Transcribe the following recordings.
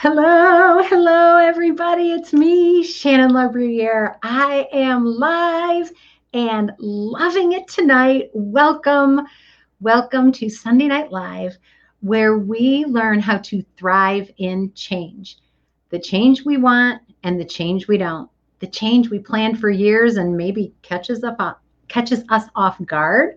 Hello, everybody. It's me, Shannon LaBruyere. I am live and loving it tonight. Welcome to Sunday Night Live, where we learn how to thrive in change. The change we want and the change we don't. The change we planned for years and maybe catches us off guard,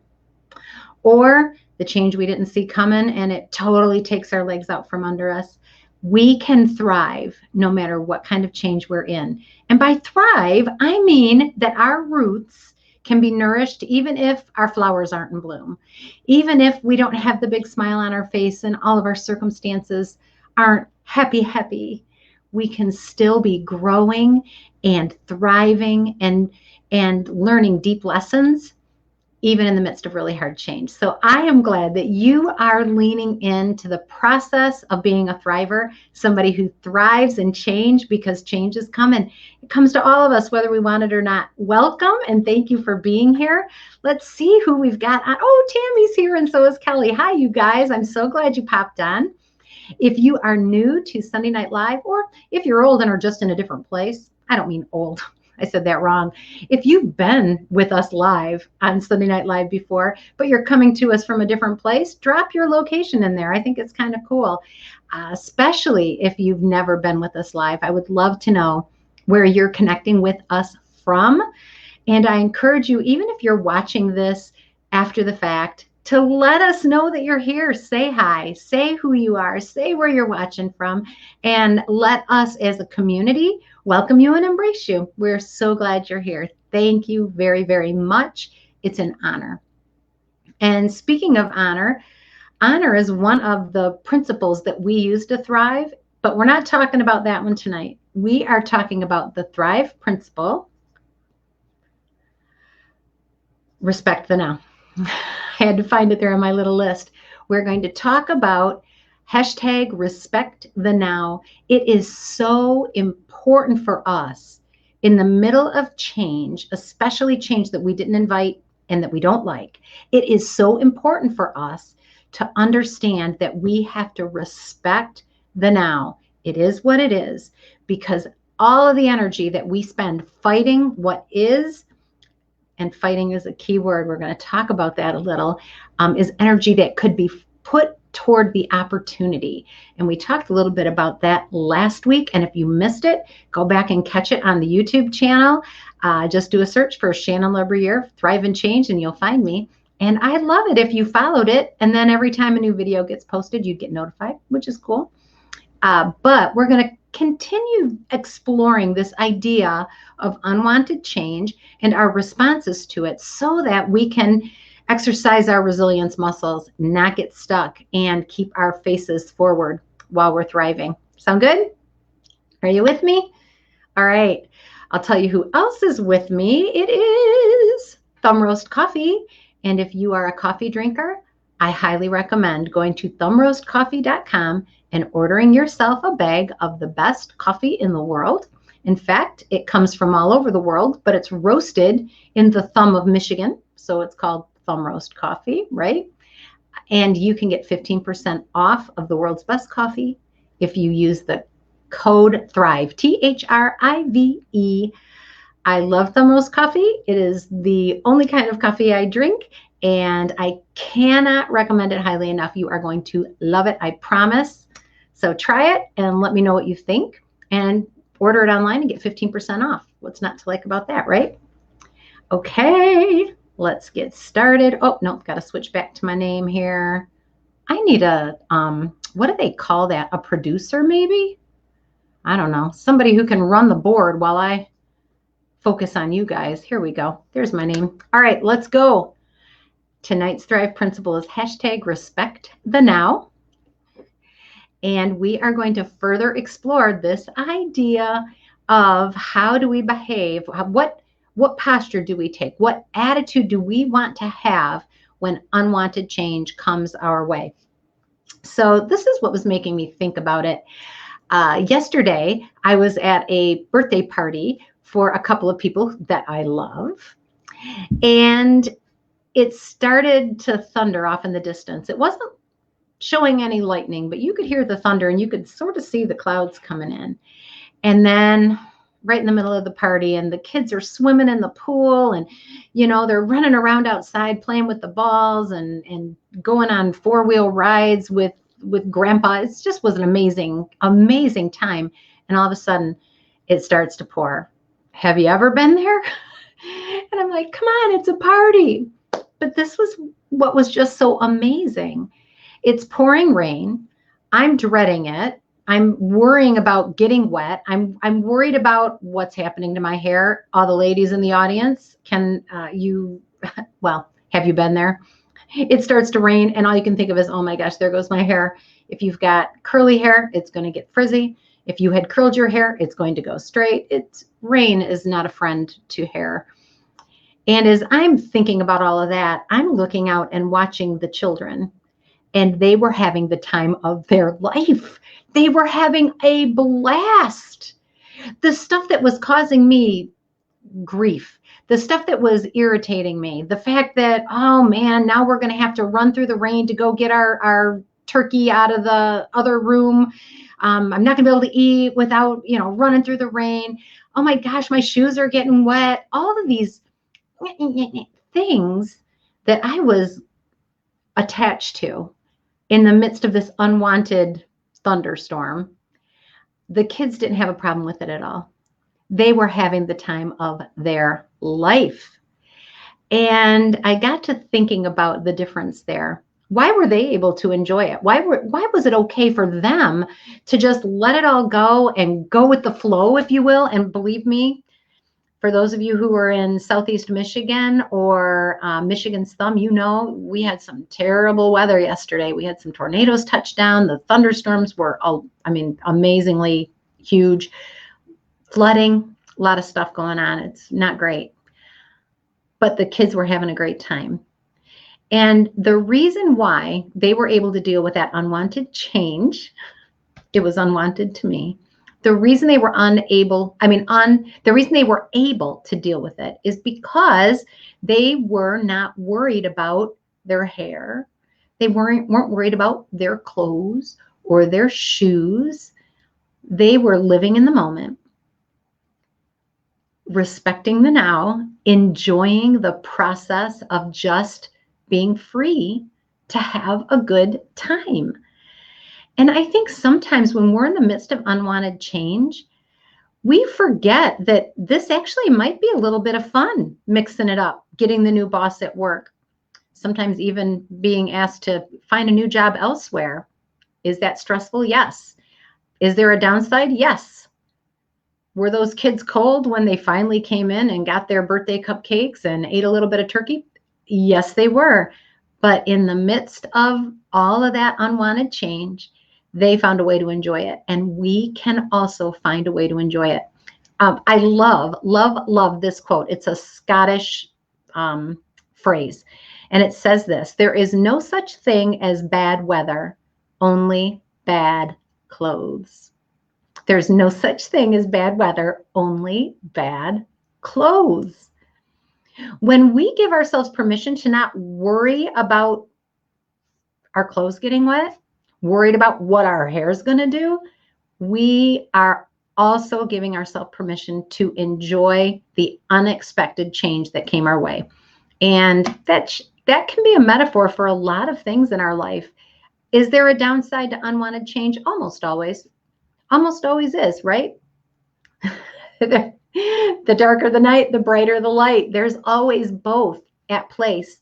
or the change we didn't see coming and it totally takes our legs out from under us. We can thrive no matter what kind of change we're in. And by thrive, I mean that our roots can be nourished even if our flowers aren't in bloom, even if we don't have the big smile on our face and all of our circumstances aren't happy. We can still be growing and thriving and learning deep lessons even in the midst of really hard change. So I am glad that you are leaning into the process of being a thriver, somebody who thrives in change, because change is coming. It comes to all of us, whether we want it or not. Welcome, and thank you for being here. Let's see who we've got on. Oh, Tammy's here, and so is Kelly. Hi, you guys. I'm so glad you popped on. If you are new to Sunday Night Live, or if you're old and are just in a different place, I don't mean old. I said that wrong. If you've been with us live on Sunday Night Live before, but you're coming to us from a different place, drop your location in there. I think it's kind of cool, especially if you've never been with us live. I would love to know where you're connecting with us from. And I encourage you, even if you're watching this after the fact, to let us know that you're here. Say hi, say who you are, say where you're watching from, and let us as a community welcome you and embrace you. We're so glad you're here. Thank you very, very much. It's an honor. And speaking of honor, honor is one of the principles that we use to thrive, but we're not talking about that one tonight. We are talking about the Thrive principle. Respect the now. I had to find it there on my little list. We're going to talk about hashtag respect the now. It is so important for us in the middle of change, especially change that we didn't invite and that we don't like. It is so important for us to understand that we have to respect the now. It is what it is, because all of the energy that we spend fighting what is, and fighting is a key word, we're going to talk about that a little, is energy that could be put toward the opportunity. And we talked a little bit about that last week. And if you missed it, go back and catch it on the YouTube channel. Just do a search for Shannon LaBruyere, Thrive and Change, and you'll find me. And I'd love it if you followed it. And then every time a new video gets posted, you get notified, which is cool. But we're going to continue exploring this idea of unwanted change and our responses to it so that we can exercise our resilience muscles, not get stuck, and keep our faces forward while we're thriving. Sound good? Are you with me? All right. I'll tell you who else is with me. It is Thumb Roast Coffee. And if you are a coffee drinker, I highly recommend going to thumbroastcoffee.com and ordering yourself a bag of the best coffee in the world. In fact, it comes from all over the world, but it's roasted in the thumb of Michigan. So it's called Thumb Roast Coffee, right? And you can get 15% off of the world's best coffee if you use the code THRIVE, THRIVE. I love Thumb Roast Coffee. It is the only kind of coffee I drink, and I cannot recommend it highly enough. You are going to love it, I promise. So try it and let me know what you think, and order it online and get 15% off. What's not to like about that, right? Okay, let's get started. Oh, no, got to switch back to my name here. I need a, what do they call that? A producer, maybe? I don't know. Somebody who can run the board while I focus on you guys. Here we go. There's my name. All right, let's go. Tonight's Thrive principle is hashtag respect the now. And we are going to further explore this idea of how do we behave, what posture do we take, what attitude do we want to have when unwanted change comes our way. So this is what was making me think about it. Yesterday, I was at a birthday party for a couple of people that I love, and it started to thunder off in the distance. It wasn't showing any lightning, but you could hear the thunder and you could sort of see the clouds coming in. And then right in the middle of the party, and the kids are swimming in the pool, and they're running around outside playing with the balls and going on four-wheel rides with grandpa. It just was an amazing time. And all of a sudden it starts to pour. Have you ever been there? And I'm like, come on, it's a party. But this was what was just so amazing. It's pouring rain. I'm dreading it. I'm worrying about getting wet. I'm worried about what's happening to my hair. All the ladies in the audience, have you been there? It starts to rain and all you can think of is, oh my gosh, there goes my hair. If you've got curly hair, it's going to get frizzy. If you had curled your hair, it's going to go straight. Rain is not a friend to hair. And as I'm thinking about all of that, I'm looking out and watching the children, and they were having the time of their life. They were having a blast. The stuff that was causing me grief, the stuff that was irritating me, the fact that, oh man, now we're going to have to run through the rain to go get our turkey out of the other room. I'm not going to be able to eat without, running through the rain. Oh my gosh, my shoes are getting wet. All of these things that I was attached to in the midst of this unwanted thunderstorm. The kids didn't have a problem with it at all. They were having the time of their life. And I got to thinking about the difference there. Why were they able to enjoy it? Why was it okay for them to just let it all go and go with the flow, if you will? And believe me, for those of you who are in Southeast Michigan or Michigan's Thumb, we had some terrible weather yesterday. We had some tornadoes touch down. The thunderstorms were, amazingly huge. Flooding, a lot of stuff going on. It's not great. But the kids were having a great time. And the reason why they were able to deal with that unwanted change, it was unwanted to me. The reason they were the reason they were able to deal with it is because they were not worried about their hair. They weren't worried about their clothes or their shoes. They were living in the moment, respecting the now, enjoying the process of just being free to have a good time. And I think sometimes when we're in the midst of unwanted change, we forget that this actually might be a little bit of fun, mixing it up, getting the new boss at work, sometimes even being asked to find a new job elsewhere. Is that stressful? Yes. Is there a downside? Yes. Were those kids cold when they finally came in and got their birthday cupcakes and ate a little bit of turkey? Yes, they were. But in the midst of all of that unwanted change, they found a way to enjoy it. And we can also find a way to enjoy it. I love this quote. It's a Scottish phrase. And it says this: there is no such thing as bad weather, only bad clothes. There's no such thing as bad weather, only bad clothes. When we give ourselves permission to not worry about our clothes getting wet, worried about what our hair is going to do, we are also giving ourselves permission to enjoy the unexpected change that came our way. And that can be a metaphor for a lot of things in our life. Is there a downside to unwanted change? Almost always. Almost always is, right? The darker the night, the brighter the light. There's always both at place.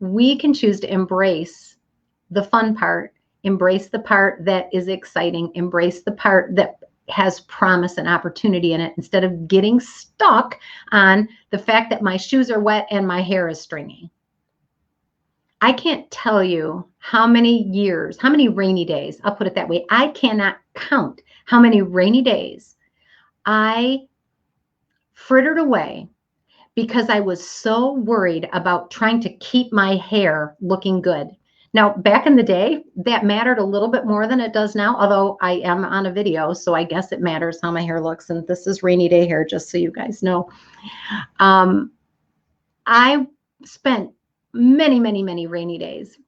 We can choose to embrace the fun part, embrace the part that is exciting, embrace the part that has promise and opportunity in it, instead of getting stuck on the fact that my shoes are wet and my hair is stringy. I can't tell you how many years, how many rainy days, I'll put it that way. I cannot count how many rainy days I frittered away because I was so worried about trying to keep my hair looking good. Now, back in the day, that mattered a little bit more than it does now, although I am on a video, so I guess it matters how my hair looks. And this is rainy day hair, just so you guys know. I spent many rainy days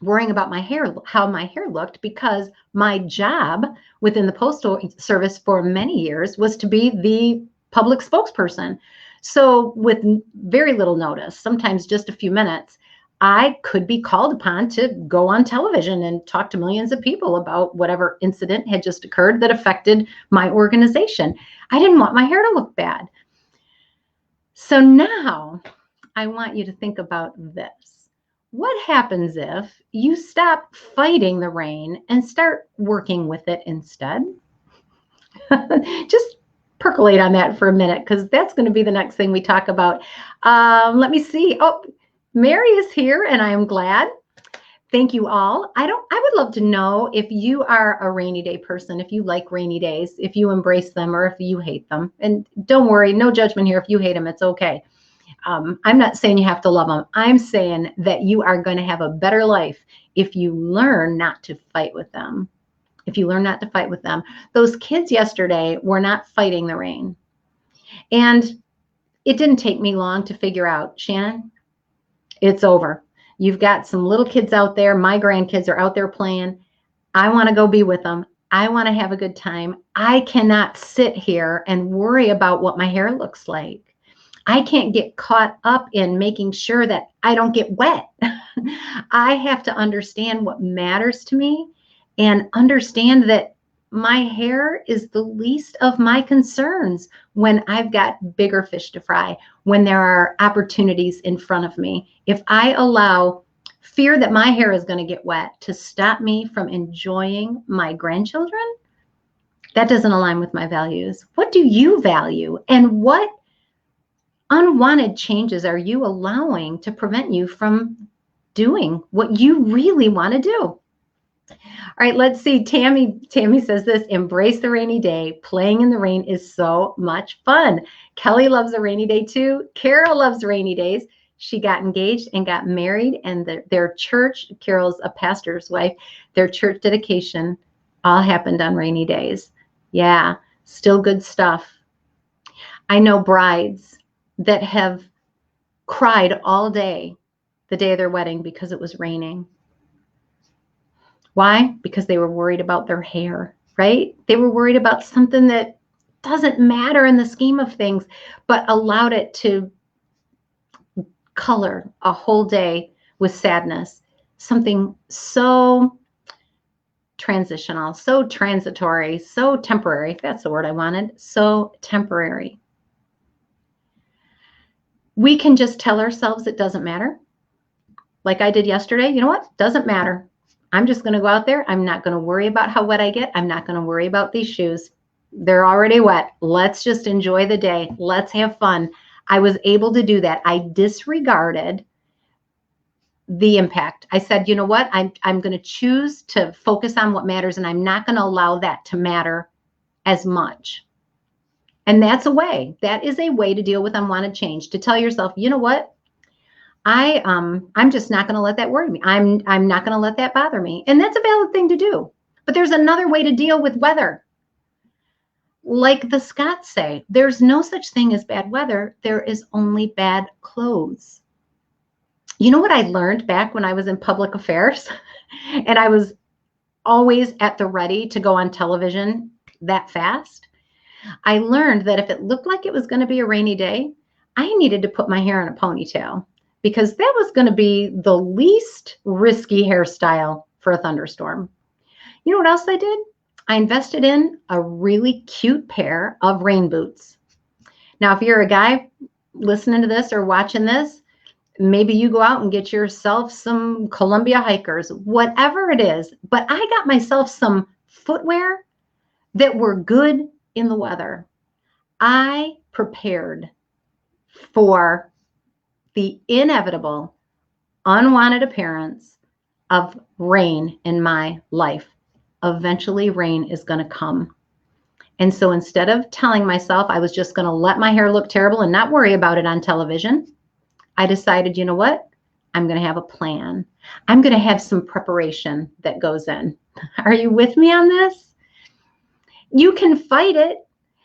worrying about my hair, how my hair looked, because my job within the Postal Service for many years was to be the public spokesperson. So with very little notice, sometimes just a few minutes, I could be called upon to go on television and talk to millions of people about whatever incident had just occurred that affected my organization. I didn't want my hair to look bad. So now I want you to think about this. What happens if you stop fighting the rain and start working with it instead? Just percolate on that for a minute, because that's going to be the next thing we talk about. Let me see. Oh, Mary is here, and I am glad. Thank you all. I would love to know if you are a rainy day person, if you like rainy days, if you embrace them, or if you hate them. And don't worry, no judgment here. If you hate them, it's okay. I'm not saying you have to love them. I'm saying that you are going to have a better life if you learn not to fight with them. If you learn not to fight with them. Those kids yesterday were not fighting the rain. And it didn't take me long to figure out, Shannon, it's over. You've got some little kids out there. My grandkids are out there playing. I want to go be with them. I want to have a good time. I cannot sit here and worry about what my hair looks like. I can't get caught up in making sure that I don't get wet. I have to understand what matters to me and understand that my hair is the least of my concerns when I've got bigger fish to fry, when there are opportunities in front of me. If I allow fear that my hair is going to get wet to stop me from enjoying my grandchildren, that doesn't align with my values. What do you value? And what unwanted changes are you allowing to prevent you from doing what you really want to do? All right, let's see. Tammy says this: embrace the rainy day. Playing in the rain is so much fun. Kelly loves a rainy day too. Carol loves rainy days. She got engaged and got married, and their church, Carol's a pastor's wife, their church dedication all happened on rainy days. Yeah, still good stuff. I know brides that have cried all day the day of their wedding because it was raining. Why? Because they were worried about their hair, right? They were worried about something that doesn't matter in the scheme of things, but allowed it to color a whole day with sadness. Something so transitional, so transitory, so temporary, if that's the word I wanted, so temporary. We can just tell ourselves it doesn't matter. Like I did yesterday, you know what? Doesn't matter. I'm just going to go out there. I'm not going to worry about how wet I get. I'm not going to worry about these shoes. They're already wet. Let's just enjoy the day. Let's have fun. I was able to do that. I disregarded the impact. I said, you know what? I'm going to choose to focus on what matters, and I'm not going to allow that to matter as much. And that's a way. That is a way to deal with unwanted change, to tell yourself, you know what? I'm just not going to let that worry me. I'm not going to let that bother me. And that's a valid thing to do. But there's another way to deal with weather. Like the Scots say, there's no such thing as bad weather. There is only bad clothes. You know what I learned back when I was in public affairs? And I was always at the ready to go on television that fast. I learned that if it looked like it was going to be a rainy day, I needed to put my hair in a ponytail, because that was going to be the least risky hairstyle for a thunderstorm. You know what else I did? I invested in a really cute pair of rain boots. Now, if you're a guy listening to this or watching this, maybe you go out and get yourself some Columbia hikers, whatever it is. But I got myself some footwear that were good in the weather. I prepared for the inevitable, unwanted appearance of rain in my life. Eventually, rain is going to come. And so instead of telling myself I was just going to let my hair look terrible and not worry about it on television, I decided, you know what? I'm going to have a plan. I'm going to have some preparation that goes in. Are you with me on this? You can fight it.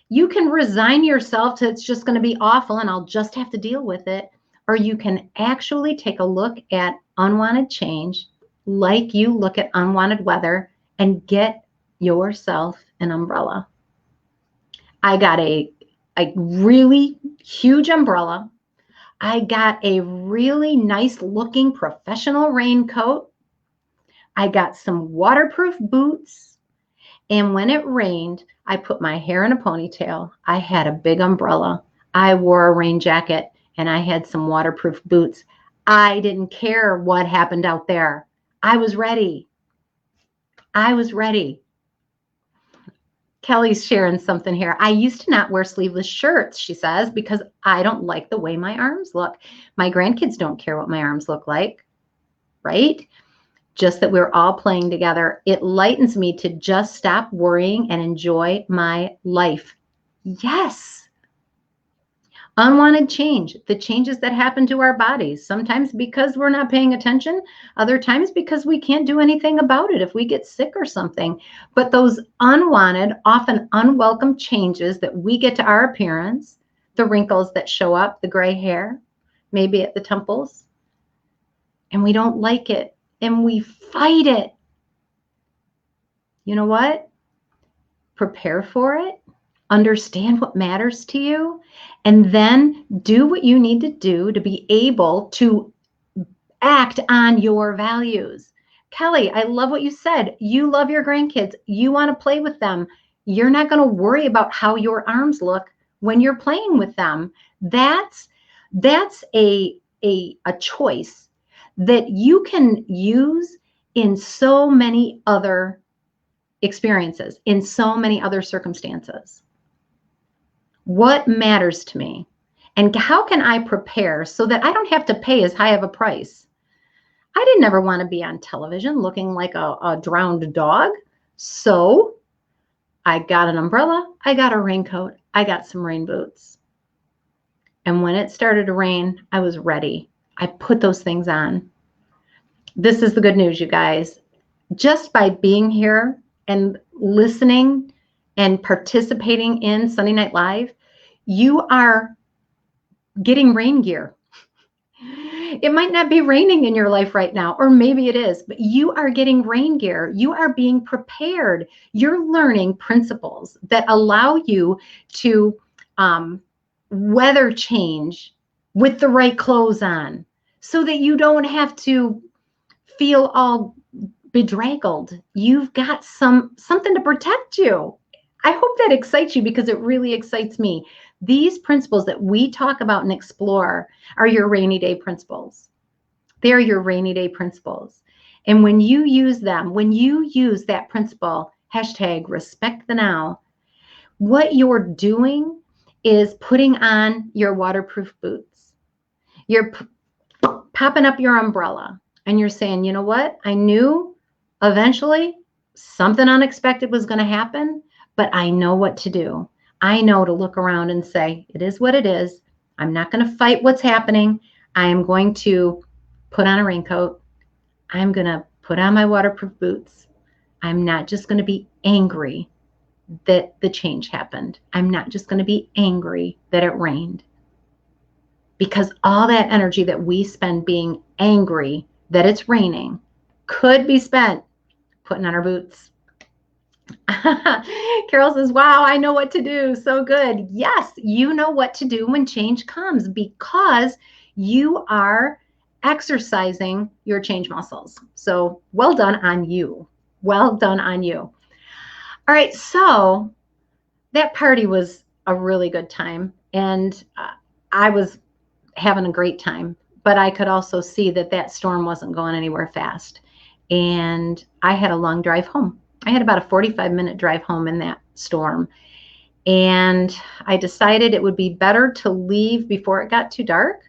You can resign yourself to it's just going to be awful and I'll just have to deal with it. Or you can actually take a look at unwanted change like you look at unwanted weather and get yourself an umbrella. I got a really huge umbrella. I got a really nice looking professional raincoat. I got some waterproof boots. And when it rained, I put my hair in a ponytail. I had a big umbrella. I wore a rain jacket and I had some waterproof boots. I didn't care what happened out there. I was ready. I was ready. Kelly's sharing something here. I used to not wear sleeveless shirts, she says, because I don't like the way my arms look. My grandkids don't care what my arms look like, right? Just that we're all playing together. It lightens me to just stop worrying and enjoy my life. Yes. Unwanted change, the changes that happen to our bodies, sometimes because we're not paying attention, other times because we can't do anything about it if we get sick or something. But those unwanted, often unwelcome changes that we get to our appearance, the wrinkles that show up, the gray hair, maybe at the temples, and we don't like it and we fight it. You know what? Prepare for it. Understand what matters to you, and then do what you need to do to be able to act on your values. Kelly, I love what you said. You love your grandkids. You want to play with them. You're not going to worry about how your arms look when you're playing with them. That's a choice that you can use in so many other experiences, in so many other circumstances. What matters to me? And how can I prepare so that I don't have to pay as high of a price? I didn't ever want to be on television looking like a drowned dog. So I got an umbrella, I got a raincoat, I got some rain boots. And when it started to rain, I was ready. I put those things on. This is the good news, you guys. Just by being here and listening and participating in Sunday Night Live, you are getting rain gear. It might not be raining in your life right now, or maybe it is, but you are getting rain gear. You are being prepared. You're learning principles that allow you to weather change with the right clothes on so that you don't have to feel all bedraggled. You've got something to protect you. I hope that excites you because it really excites me. These principles that we talk about and explore are your rainy day principles. They're your rainy day principles. And when you use them, when you use that principle, hashtag respect the now, what you're doing is putting on your waterproof boots. You're popping up your umbrella and you're saying, you know what? I knew eventually something unexpected was going to happen, but I know what to do. I know to look around and say, it is what it is. I'm not going to fight what's happening. I am going to put on a raincoat. I'm going to put on my waterproof boots. I'm not just going to be angry that the change happened. I'm not just going to be angry that it rained. Because all that energy that we spend being angry that it's raining could be spent putting on our boots. Carol says, wow, I know what to do. So good. Yes, you know what to do when change comes because you are exercising your change muscles. So well done on you. Well done on you. All right. So that party was a really good time. And I was having a great time. But I could also see that storm wasn't going anywhere fast. And I had a long drive home. I had about a 45-minute drive home in that storm. And I decided it would be better to leave before it got too dark.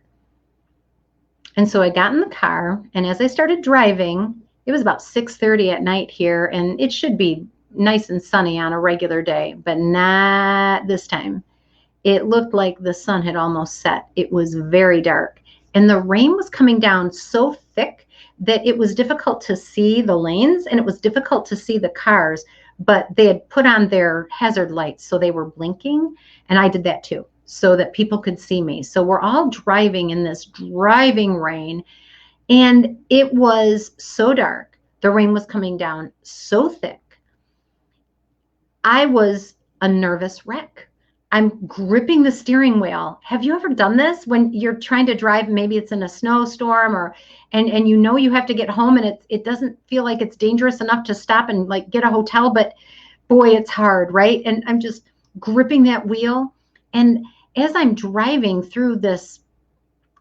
And so I got in the car, and as I started driving, it was about 6:30 at night here, and it should be nice and sunny on a regular day, but not this time. It looked like the sun had almost set. It was very dark, and the rain was coming down so thick that it was difficult to see the lanes and it was difficult to see the cars, but they had put on their hazard lights, so they were blinking, and I did that too, so that people could see me. So we're all driving in this driving rain, And it was so dark. The rain was coming down so thick. I was a nervous wreck. I'm gripping the steering wheel. Have you ever done this when you're trying to drive? Maybe it's in a snowstorm, or and you know you have to get home, and it doesn't feel like it's dangerous enough to stop and like get a hotel, but boy, it's hard, right? And I'm just gripping that wheel. And as I'm driving through this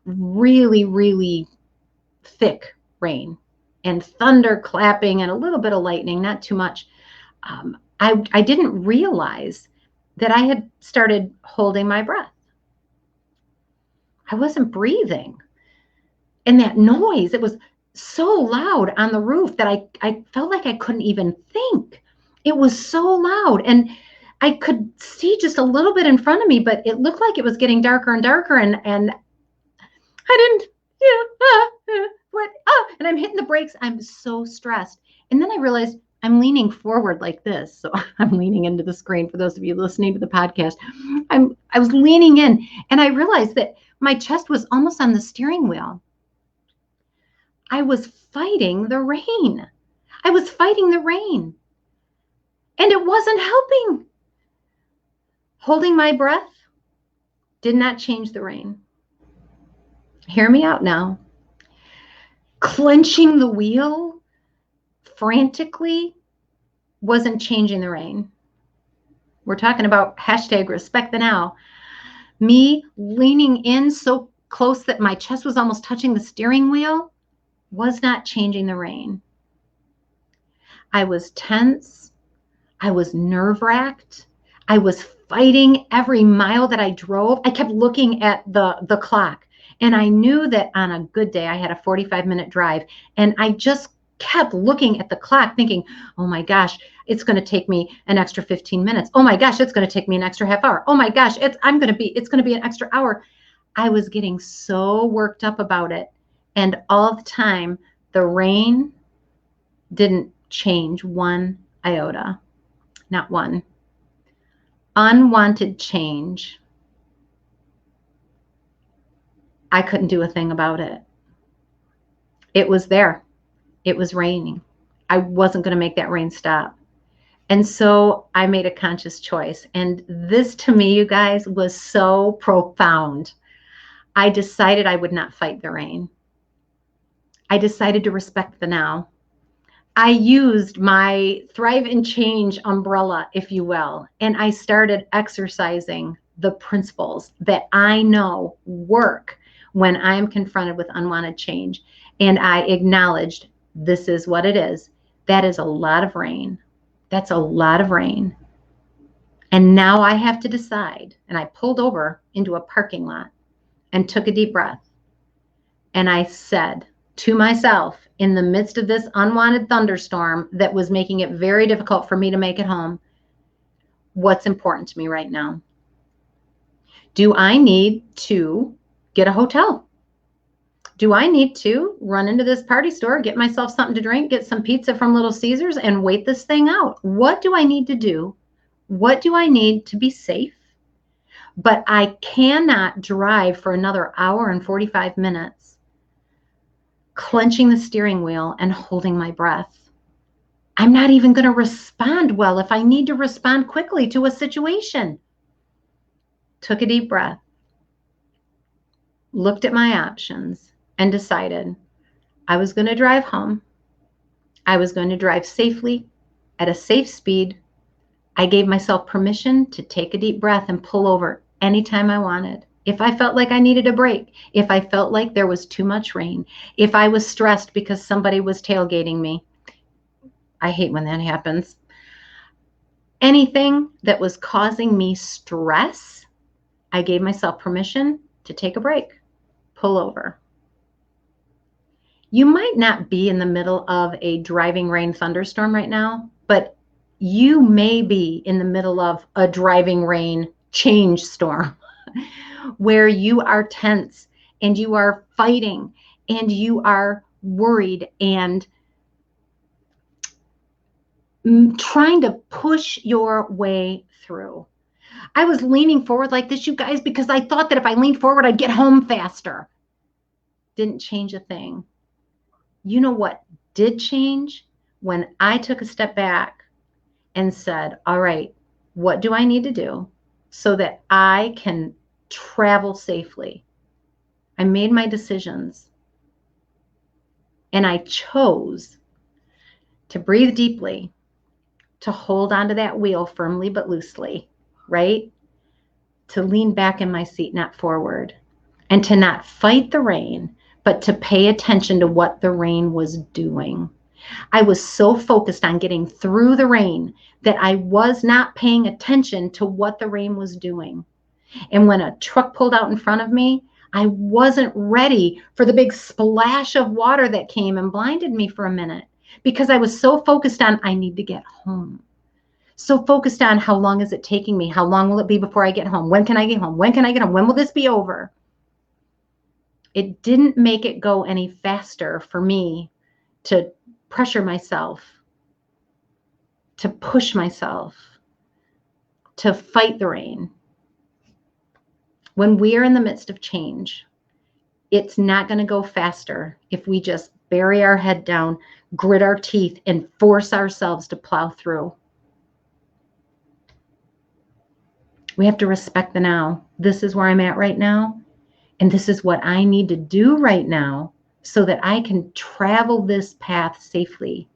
really, really thick rain and thunder clapping and a little bit of lightning, not too much, I didn't realize that I had started holding my breath. I wasn't breathing. And that noise, it was so loud on the roof that I felt like I couldn't even think. It was so loud. And I could see just a little bit in front of me, but it looked like it was getting darker and darker. And I didn't, and I'm hitting the brakes. I'm so stressed. And then I realized I'm leaning forward like this. So I'm leaning into the screen for those of you listening to the podcast. I was leaning in, and I realized that my chest was almost on the steering wheel. I was fighting the rain. I was fighting the rain. And it wasn't helping. Holding my breath did not change the rain. Hear me out now. Clenching the wheel frantically wasn't changing the rain. We're talking about hashtag respect the now. Me leaning in so close that my chest was almost touching the steering wheel was not changing the rain. I was tense. I was nerve-wracked. I was fighting every mile that I drove. I kept looking at the clock, and I knew that on a good day I had a 45-minute drive, and I just kept looking at the clock thinking, oh my gosh, it's going to take me an extra 15 minutes. Oh my gosh, it's going to take me an extra half hour. Oh my gosh, it's going to be an extra hour. I was getting so worked up about it. And all the time, the rain didn't change one iota, not one. Unwanted change. I couldn't do a thing about it. It was there. It was raining. I wasn't going to make that rain stop. And so I made a conscious choice. And this, to me, you guys, was so profound. I decided I would not fight the rain. I decided to respect the now. I used my Thrive and Change umbrella, if you will, and I started exercising the principles that I know work when I'm confronted with unwanted change. And I acknowledged, this is what it is. That is a lot of rain. That's a lot of rain. And now I have to decide. And I pulled over into a parking lot and took a deep breath. And I said to myself, in the midst of this unwanted thunderstorm that was making it very difficult for me to make it home, what's important to me right now? Do I need to get a hotel? Do I need to run into this party store, get myself something to drink, get some pizza from Little Caesars, and wait this thing out? What do I need to do? What do I need to be safe? But I cannot drive for another hour and 45 minutes, clenching the steering wheel and holding my breath. I'm not even going to respond well if I need to respond quickly to a situation. Took a deep breath, looked at my options, and decided I was going to drive home. I was going to drive safely at a safe speed. I gave myself permission to take a deep breath and pull over anytime I wanted. If I felt like I needed a break, if I felt like there was too much rain, if I was stressed because somebody was tailgating me. I hate when that happens. Anything that was causing me stress, I gave myself permission to take a break, pull over. You might not be in the middle of a driving rain thunderstorm right now, but you may be in the middle of a driving rain change storm where you are tense and you are fighting and you are worried and trying to push your way through. I was leaning forward like this, you guys, because I thought that if I leaned forward, I'd get home faster. Didn't change a thing. You know what did change? When I took a step back and said, all right, what do I need to do so that I can travel safely? I made my decisions and I chose to breathe deeply, to hold onto that wheel firmly but loosely, right? To lean back in my seat, not forward, and to not fight the rain, but to pay attention to what the rain was doing. I was so focused on getting through the rain that I was not paying attention to what the rain was doing. And when a truck pulled out in front of me, I wasn't ready for the big splash of water that came and blinded me for a minute because I was so focused on, I need to get home. So focused on how long is it taking me? How long will it be before I get home? When can I get home? When can I get home? When will this be over? It didn't make it go any faster for me to pressure myself, to push myself, to fight the rain. When we are in the midst of change, it's not going to go faster if we just bury our head down, grit our teeth, and force ourselves to plow through. We have to respect the now. This is where I'm at right now, and this is what I need to do right now so that I can travel this path safely.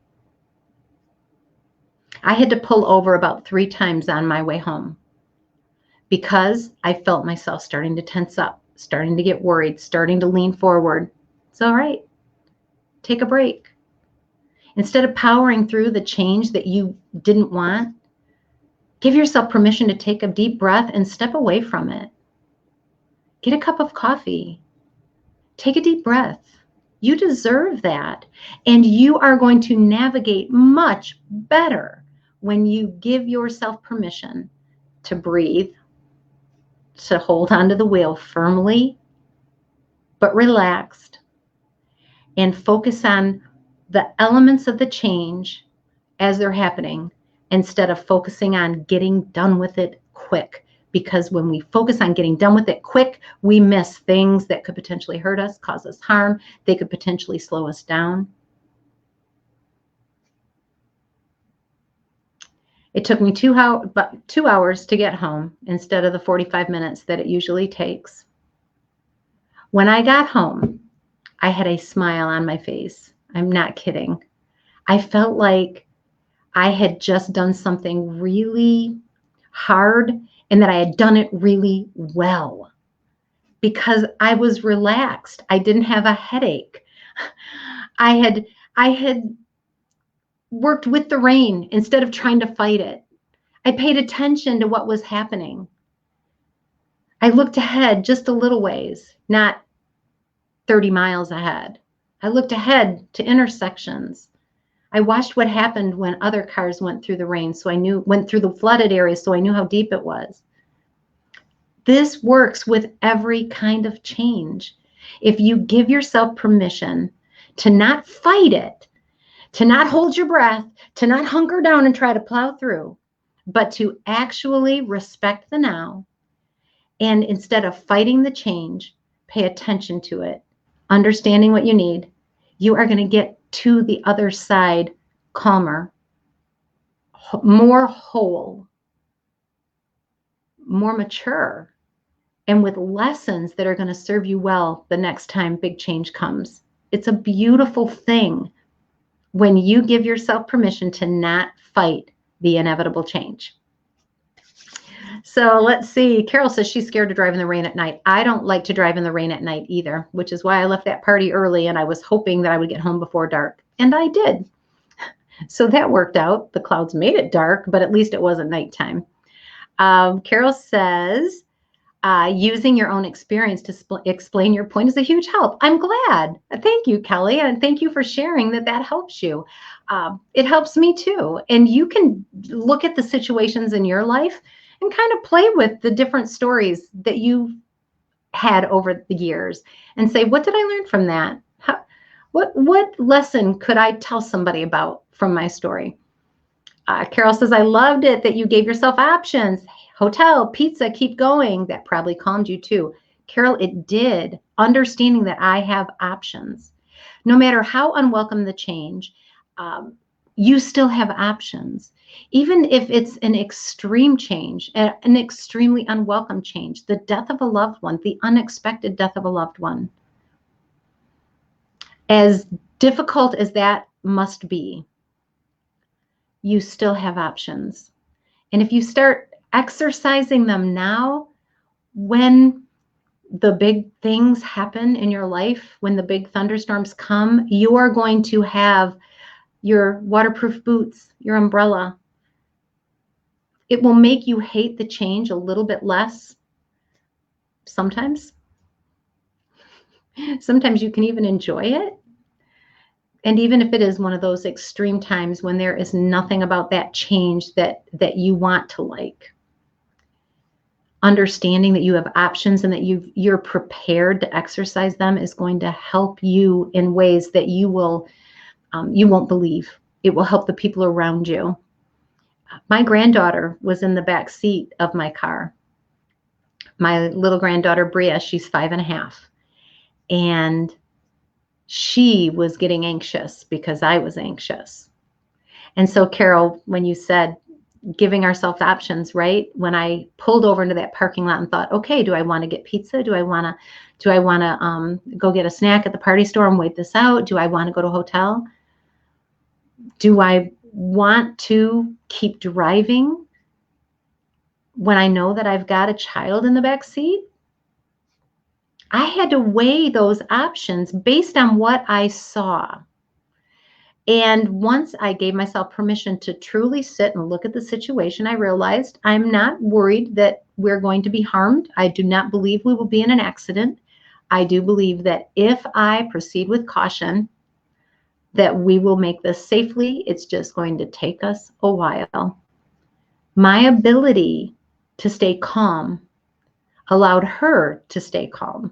I had to pull over about 3 times on my way home because I felt myself starting to tense up, starting to get worried, starting to lean forward. It's all right. Take a break. Instead of powering through the change that you didn't want, give yourself permission to take a deep breath and step away from it. Get a cup of coffee. Take a deep breath. You deserve that. And you are going to navigate much better when you give yourself permission to breathe, to hold onto the wheel firmly, but relaxed, and focus on the elements of the change as they're happening instead of focusing on getting done with it quick. Because when we focus on getting done with it quick, we miss things that could potentially hurt us, cause us harm. They could potentially slow us down. It took me about 2 hours to get home instead of the 45 minutes that it usually takes. When I got home, I had a smile on my face. I'm not kidding. I felt like I had just done something really hard and that I had done it really well because I was relaxed. I didn't have a headache. I had worked with the rain instead of trying to fight it. I paid attention to what was happening. I looked ahead just a little ways, not 30 miles ahead. I looked ahead to intersections. I watched what happened when other cars went through the rain, went through the flooded areas, so I knew how deep it was. This works with every kind of change. If you give yourself permission to not fight it, to not hold your breath, to not hunker down and try to plow through, but to actually respect the now, and instead of fighting the change, pay attention to it, understanding what you need, you are going to get to the other side calmer, more whole, more mature, and with lessons that are going to serve you well the next time big change comes. It's a beautiful thing when you give yourself permission to not fight the inevitable change. So let's see. Carol says she's scared to drive in the rain at night. I don't like to drive in the rain at night either, which is why I left that party early and I was hoping that I would get home before dark. And I did. So that worked out. The clouds made it dark, but at least it wasn't nighttime. Carol says, using your own experience to explain your point is a huge help. I'm glad. Thank you, Kelly. And thank you for sharing that helps you. It helps me too. And you can look at the situations in your life and kind of play with the different stories that you've had over the years and say, what did I learn from that? What lesson could I tell somebody about from my story? Carol says, I loved it that you gave yourself options. Hotel, pizza, keep going. That probably calmed you too. Carol, it did. Understanding that I have options. No matter how unwelcome the change, you still have options. Even if it's an extreme change, an extremely unwelcome change, the death of a loved one, the unexpected death of a loved one, as difficult as that must be, you still have options. And if you start exercising them now, when the big things happen in your life, when the big thunderstorms come, you are going to have your waterproof boots, your umbrella. It will make you hate the change a little bit less. Sometimes you can even enjoy it. And even if it is one of those extreme times when there is nothing about that change that you want to like, understanding that you have options and that you're prepared to exercise them is going to help you in ways that you won't believe. It will help the people around you. My granddaughter was in the back seat of my car. My little granddaughter, Bria, she's 5.5. And she was getting anxious because I was anxious. And so, Carol, when you said giving ourselves options, right? When I pulled over into that parking lot and thought, okay, do I want to get pizza? Do I want to go get a snack at the party store and wait this out? Do I want to go to a hotel? Do I want to keep driving when I know that I've got a child in the back seat? I had to weigh those options based on what I saw. And once I gave myself permission to truly sit and look at the situation, I realized I'm not worried that we're going to be harmed. I do not believe we will be in an accident. I do believe that if I proceed with caution, that we will make this safely. It's just going to take us a while. My ability to stay calm allowed her to stay calm.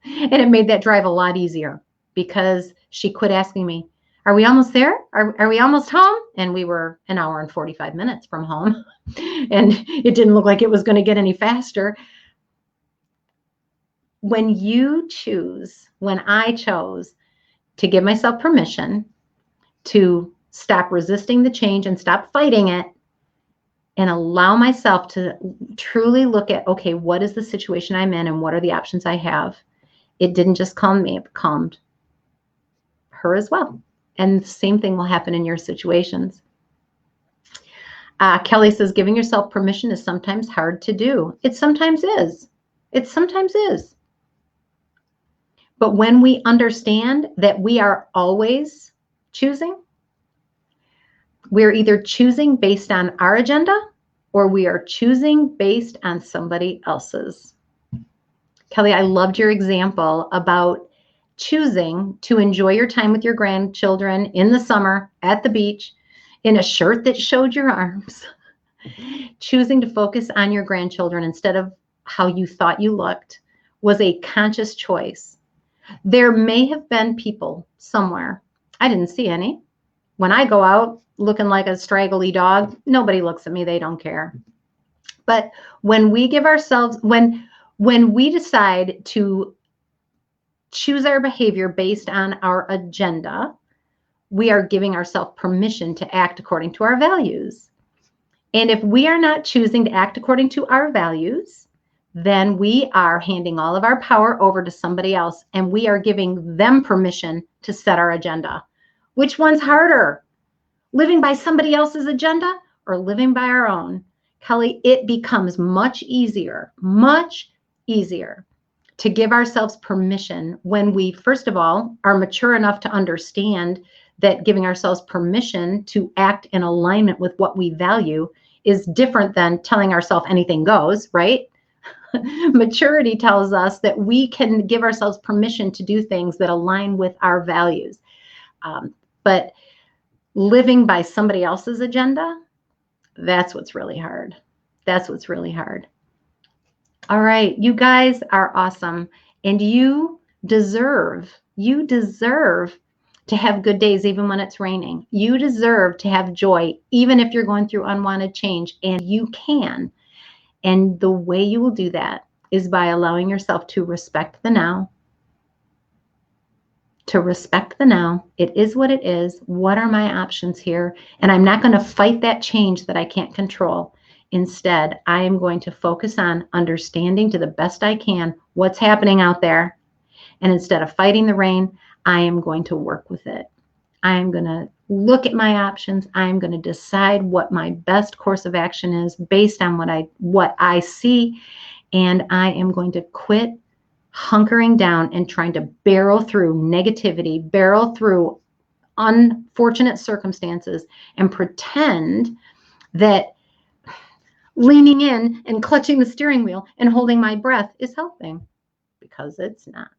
And it made that drive a lot easier because she quit asking me, are we almost there? Are we almost home? And we were an hour and 45 minutes from home. And it didn't look like it was going to get any faster. When I chose to give myself permission to stop resisting the change and stop fighting it and allow myself to truly look at, okay, what is the situation I'm in and what are the options I have? It didn't just calm me, it calmed her as well. And the same thing will happen in your situations. Kelly says, giving yourself permission is sometimes hard to do. It sometimes is. It sometimes is. But when we understand that we are always choosing, we're either choosing based on our agenda or we are choosing based on somebody else's. Kelly, I loved your example about choosing to enjoy your time with your grandchildren in the summer at the beach in a shirt that showed your arms. Choosing to focus on your grandchildren instead of how you thought you looked was a conscious choice. There may have been people somewhere. I didn't see any. When I go out looking like a straggly dog, nobody looks at me. They don't care. But when we give ourselves, when we decide to choose our behavior based on our agenda, we are giving ourselves permission to act according to our values. And if we are not choosing to act according to our values, then we are handing all of our power over to somebody else and we are giving them permission to set our agenda. Which one's harder? Living by somebody else's agenda or living by our own? Kelly, it becomes much easier to give ourselves permission when we, first of all, are mature enough to understand that giving ourselves permission to act in alignment with what we value is different than telling ourselves anything goes, right? Maturity tells us that we can give ourselves permission to do things that align with our values. But living by somebody else's agenda, that's what's really hard. That's what's really hard. All right, you guys are awesome. And you deserve to have good days even when it's raining. You deserve to have joy even if you're going through unwanted change, and you can. And the way you will do that is by allowing yourself to respect the now, to respect the now. It is what it is. What are my options here? And I'm not going to fight that change that I can't control. Instead, I am going to focus on understanding to the best I can what's happening out there. And instead of fighting the rain, I am going to work with it. I am going to look at my options. I am going to decide what my best course of action is based on what I see. And I am going to quit hunkering down and trying to barrel through negativity, barrel through unfortunate circumstances, and pretend that leaning in and clutching the steering wheel and holding my breath is helping, because it's not.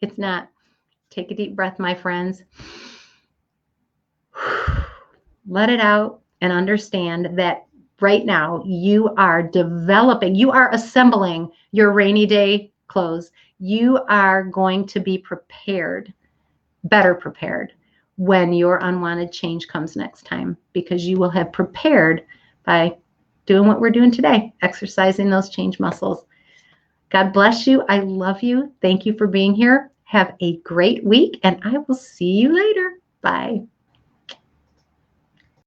It's not. Take a deep breath, my friends. Let it out and understand that right now you are developing, you are assembling your rainy day clothes. You are going to be prepared, better prepared, when your unwanted change comes next time, because you will have prepared by doing what we're doing today, exercising those change muscles. God bless you. I love you. Thank you for being here. Have a great week, and I will see you later. Bye.